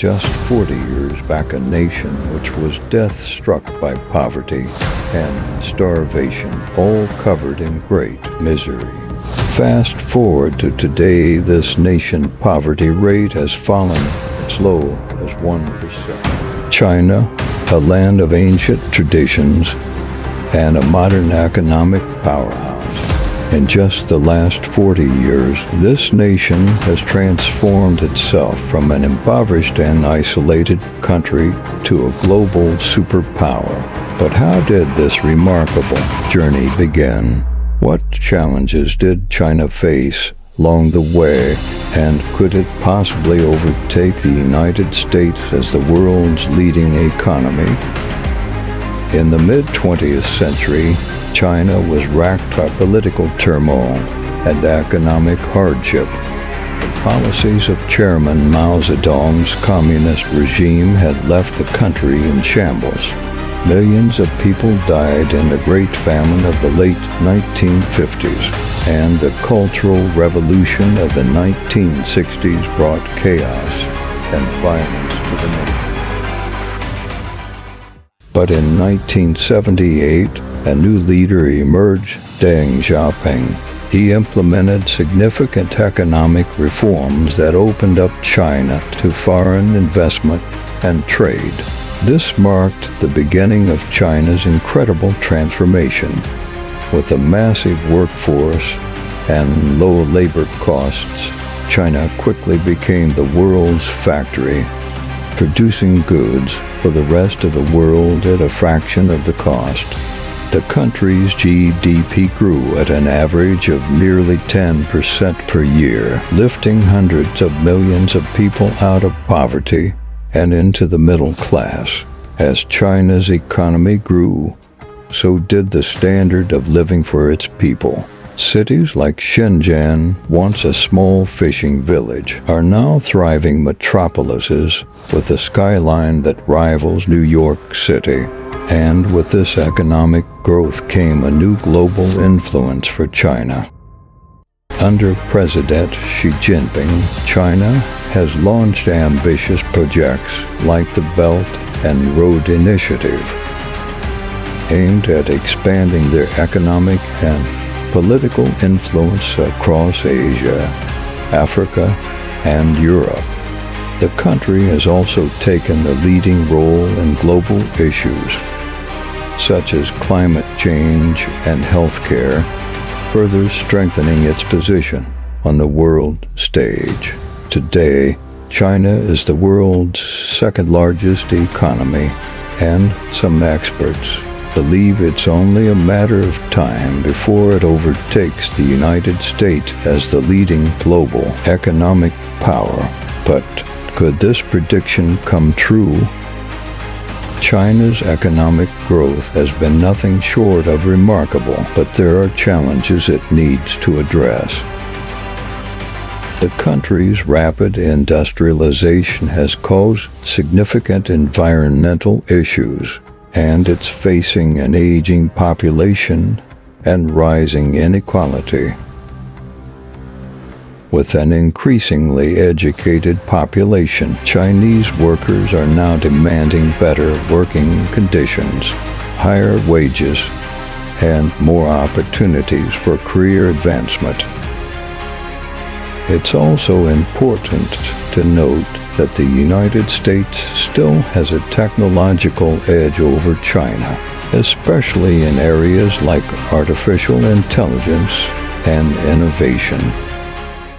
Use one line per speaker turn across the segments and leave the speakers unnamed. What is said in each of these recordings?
Just 40 years back, a nation which was death-struck by poverty and starvation, all covered in great misery. Fast forward to today, this nation's poverty rate has fallen as low as 1%. China, a land of ancient traditions and a modern economic powerhouse. In just the last 40 years, this nation has transformed itself from an impoverished and isolated country to a global superpower. But how did this remarkable journey begin? What challenges did China face along the way, and could it possibly overtake the United States as the world's leading economy? In the mid-20th century, China was racked by political turmoil and economic hardship. The policies of Chairman Mao Zedong's communist regime had left the country in shambles. Millions of people died in the Great Famine of the late 1950s, and the Cultural Revolution of the 1960s brought chaos and violence to the nation. But in 1978, a new leader emerged, Deng Xiaoping. He implemented significant economic reforms that opened up China to foreign investment and trade. This marked the beginning of China's incredible transformation. With a massive workforce and low labor costs, China quickly became the world's factory, producing goods for the rest of the world at a fraction of the cost. The country's GDP grew at an average of nearly 10% per year, lifting hundreds of millions of people out of poverty and into the middle class. As China's economy grew, so did the standard of living for its people. Cities like Shenzhen, once a small fishing village, are now thriving metropolises with a skyline that rivals New York City. And with this economic growth came a new global influence for China. Under President Xi Jinping, China has launched ambitious projects like the Belt and Road Initiative, aimed at expanding their economic and political influence across Asia, Africa, and Europe. The country has also taken a leading role in global issues, such as climate change and healthcare, further strengthening its position on the world stage. Today, China is the world's second-largest economy, and some experts believe it's only a matter of time before it overtakes the United States as the leading global economic power. But could this prediction come true? China's economic growth has been nothing short of remarkable, but there are challenges it needs to address. The country's rapid industrialization has caused significant environmental issues, and it's facing an aging population and rising inequality. With an increasingly educated population, Chinese workers are now demanding better working conditions, higher wages, and more opportunities for career advancement. It's also important to note that the United States still has a technological edge over China, especially in areas like artificial intelligence and innovation.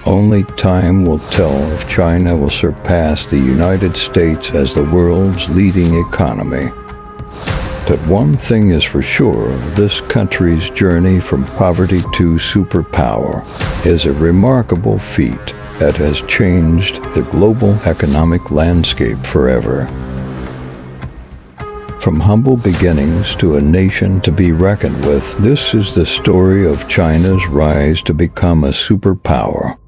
Only time will tell if China will surpass the United States as the world's leading economy. But one thing is for sure, this country's journey from poverty to superpower is a remarkable feat that has changed the global economic landscape forever. From humble beginnings to a nation to be reckoned with, this is the story of China's rise to become a superpower.